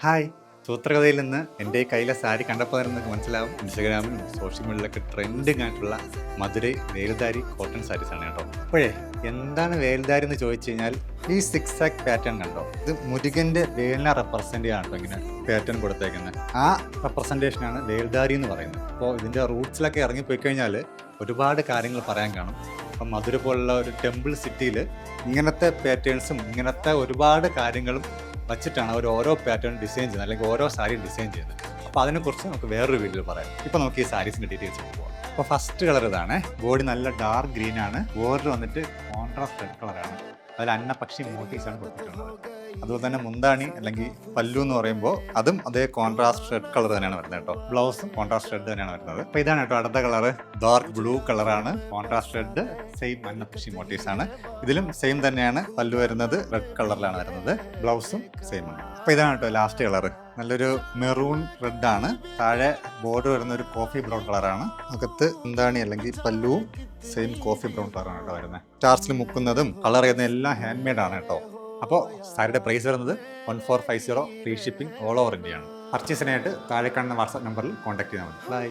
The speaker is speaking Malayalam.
ഹായ്. സൂത്രകഥയിൽ നിന്ന് എൻ്റെ കയ്യിലെ സാരി കണ്ടപ്പോൾ തന്നെ നിങ്ങൾക്ക് മനസ്സിലാവും ഇൻസ്റ്റഗ്രാമിലും സോഷ്യൽ മീഡിയയിലൊക്കെ ട്രെൻഡിങ് ആയിട്ടുള്ള മധുരൈ വേൽദാരി കോട്ടൺ സാരീസാണ് കേട്ടോ. അപ്പോഴേ എന്താണ് വേൽദാരി എന്ന് ചോദിച്ചു കഴിഞ്ഞാൽ ഈ സിക്സ് ആക്ക് പാറ്റേൺ കണ്ടോ, ഇത് മുരുകൻ്റെ വേലിനെ റെപ്രസെൻ്റ് ചെയ്യാൻ കേട്ടോ ഇങ്ങനെ പാറ്റേൺ കൊടുത്തേക്കുന്നത്. ആ റെപ്രസെൻറ്റേഷനാണ് വേൽദാരി എന്ന് പറയുന്നത്. അപ്പോൾ ഇതിൻ്റെ റൂട്ട്സിലൊക്കെ ഇറങ്ങിപ്പോയി കഴിഞ്ഞാൽ ഒരുപാട് കാര്യങ്ങൾ പറയാൻ കാണും. അപ്പം മധുര പോലുള്ള ഒരു ടെമ്പിൾ സിറ്റിയിൽ ഇങ്ങനത്തെ പാറ്റേൺസും ഇങ്ങനത്തെ ഒരുപാട് കാര്യങ്ങളും വച്ചിട്ടാണ് അവർ ഓരോ പാറ്റേൺ ഡിസൈൻ ചെയ്യുന്നത്, അല്ലെങ്കിൽ ഓരോ സാരി ഡിസൈൻ ചെയ്യുന്നത്. അപ്പോൾ അതിനെക്കുറിച്ച് നമുക്ക് വേറൊരു വീഡിയോയിൽ പറയാം. ഇപ്പോൾ നമുക്ക് ഈ സാരീസിൻ്റെ ഡീറ്റെയിൽസ് പോകാം. അപ്പോൾ ഫസ്റ്റ് കളർ ഇതാണ്. ബോഡി നല്ല ഡാർക്ക് ഗ്രീൻ ആണ്. ബോർഡർ വന്നിട്ട് കോൺട്രാസ്റ്റ് റെഡ് കളറാണ്. അതിൽ അന്നപക്ഷി മോട്ടീവ്സാണ് കൊടുത്തിട്ടുള്ളത്. അതുപോലെ തന്നെ മുന്താണി അല്ലെങ്കിൽ പല്ലു എന്ന് പറയുമ്പോൾ അതും അതേ കോൺട്രാസ്റ്റ് റെഡ് കളർ തന്നെയാണ് വരുന്നത് കേട്ടോ. ബ്ലൗസും കോൺട്രാസ്റ്റ് റെഡ് തന്നെയാണ് വരുന്നത്. അപ്പോൾ ഇതാണ് കേട്ടോ അടുത്ത കളർ. ഡാർക്ക് ബ്ലൂ കളറാണ്. കോൺട്രാസ്റ്റ് റെഡ്, സെയിം അന്നപക്ഷി മോട്ടീവ്സ് ആണ്. ഇതിലും സെയിം തന്നെയാണ്. പല്ലു വരുന്നത് റെഡ് കളറിലാണ് വരുന്നത്. ബ്ലൗസും സെയിം ആണ്. അപ്പോൾ ഇതാണ് കേട്ടോ ലാസ്റ്റ് കളർ. നല്ലൊരു മെറൂൺ റെഡ് ആണ്. താഴെ ബോർഡർ വരുന്ന ഒരു കോഫി ബ്രൗൺ കളറാണ്. അകത്ത് മുന്താണി അല്ലെങ്കിൽ പല്ലുവും സെയിം കോഫി ബ്രൗൺ കളറാണ് കേട്ടോ വരുന്നത്. സ്റ്റാർസിൽ മുക്കുന്നതും കളർ ചെയ്യുന്ന എല്ലാം ഹാൻഡ് മെയ്ഡ് ആണ് കേട്ടോ. അപ്പോൾ സാരിയുടെ പ്രൈസ് വരുന്നത് 1450, free shipping all over India ആണ്. പർച്ചേസിനായിട്ട് താഴെ കാണുന്ന വാട്സാപ്പ് നമ്പറിൽ കോൺടാക്ട് ചെയ്താൽ മതി. ബൈ.